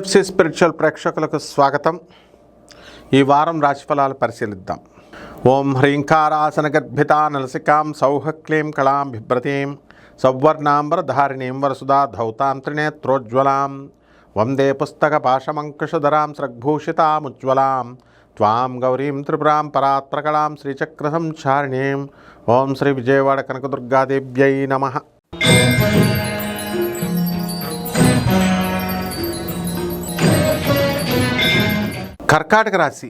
PFC spiritual ప్రేక్షకులకు స్వాగతం. ఈ వారం రాశిఫలాలు పరిశీలిద్దాం. ఓం హ్రీంకారాసన గర్భితా నలసికాం సౌహక్లీం కళాం బిభ్రతీం సౌవర్ణాంబరధారిణీం వరసుదా ధౌతాంత్రినేత్రోజ్వలాం వందే పుస్తక పాశమంకుశధరాం స్రగ్భూషితాముజ్వలాం త్వాం గౌరీం త్రిపురాం పరాత్రకళాం శ్రీచక్ర సంచారిణీం. ఓం శ్రీ విజయవాడ కనకదుర్గాదేవ్యై నమః. కర్కాటక రాశి.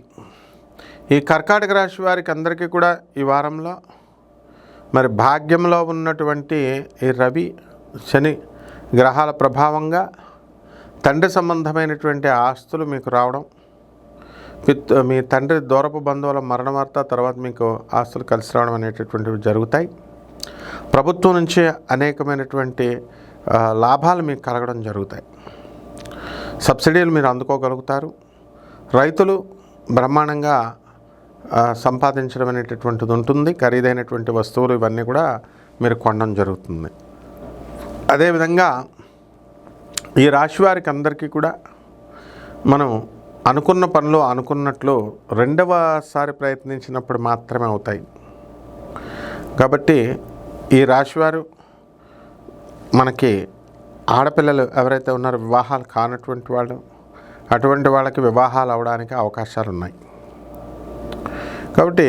ఈ కర్కాటక రాశి వారికి అందరికీ కూడా ఈ వారంలో మరి భాగ్యంలో ఉన్నటువంటి ఈ రవి శని గ్రహాల ప్రభావంగా తండ్రి సంబంధమైనటువంటి ఆస్తులు మీకు రావడం, మీ తండ్రి దూరపు బంధువుల మరణ వార్త, తర్వాత మీకు ఆస్తులు కలిసి రావడం అనేటటువంటివి జరుగుతాయి. ప్రభుత్వం నుంచి అనేకమైనటువంటి లాభాలు మీకు కలగడం జరుగుతాయి. సబ్సిడీలు మీరు అందుకోగలుగుతారు. రైతులు బ్రహ్మాండంగా సంపాదించడం అనేటటువంటిది ఉంటుంది. ఖరీదైనటువంటి వస్తువులు ఇవన్నీ కూడా మీరు కొనడం జరుగుతుంది. అదేవిధంగా ఈ రాశి వారికి అందరికీ కూడా మనం అనుకున్న పనులు అనుకున్నట్లు రెండవసారి ప్రయత్నించినప్పుడు మాత్రమే అవుతాయి. కాబట్టి ఈ రాశివారు మనకి ఆడపిల్లలు ఎవరైతే ఉన్నారో వివాహాలు కానటువంటి వాళ్ళు, అటువంటి వాళ్ళకి వివాహాలు అవడానికి అవకాశాలు ఉన్నాయి. కాబట్టి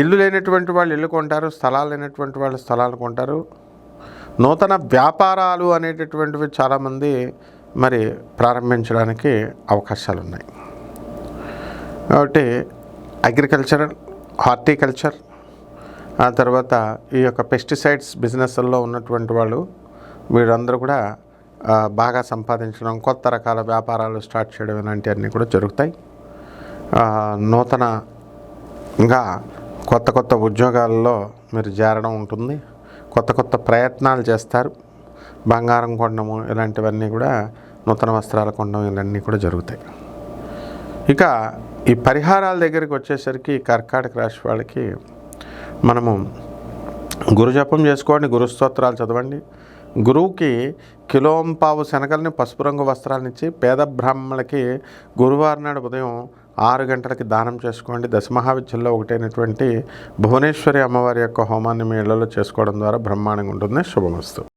ఇల్లు లేనటువంటి వాళ్ళు ఇల్లు కొంటారు, స్థలాలు లేనటువంటి వాళ్ళు స్థలాలు కొంటారు. నూతన వ్యాపారాలు అనేటటువంటివి చాలామంది మరి ప్రారంభించడానికి అవకాశాలు ఉన్నాయి. కాబట్టి అగ్రికల్చరల్, హార్టికల్చర్, ఆ తర్వాత ఈ యొక్క పెస్టిసైడ్స్ బిజినెస్ల్లో ఉన్నటువంటి వాళ్ళు వీరందరూ కూడా బాగా సంపాదించడం, కొత్త రకాల వ్యాపారాలు స్టార్ట్ చేయడం ఇలాంటివన్నీ కూడా జరుగుతాయి. నూతనంగా కొత్త ఉద్యోగాల్లో మీరు చేరడం ఉంటుంది. కొత్త ప్రయత్నాలు చేస్తారు. బంగారం కొనడము ఇలాంటివన్నీ కూడా, నూతన వస్త్రాలు కొనడం ఇవన్నీ కూడా జరుగుతాయి. ఇక ఈ పరిహారాల దగ్గరికి వచ్చేసరికి కర్కాటక రాశి వాళ్ళకి మనము గురు జపం చేసుకోండి, గురు స్తోత్రాలు చదవండి. గురువుకి కిలోంపావు శనగల్ని పసుపు రంగు వస్త్రాలనిచ్చి పేద బ్రాహ్మణులకి గురువారం నాడు ఉదయం 6 గంటలకి దానం చేసుకోండి. దశమహావిద్యల్లో ఒకటైనటువంటి భువనేశ్వరి అమ్మవారి యొక్క హోమాన్ని మీ ఇళ్లలో చేసుకోవడం ద్వారా బ్రహ్మాండంగా ఉంటుంది. శుభమస్తు.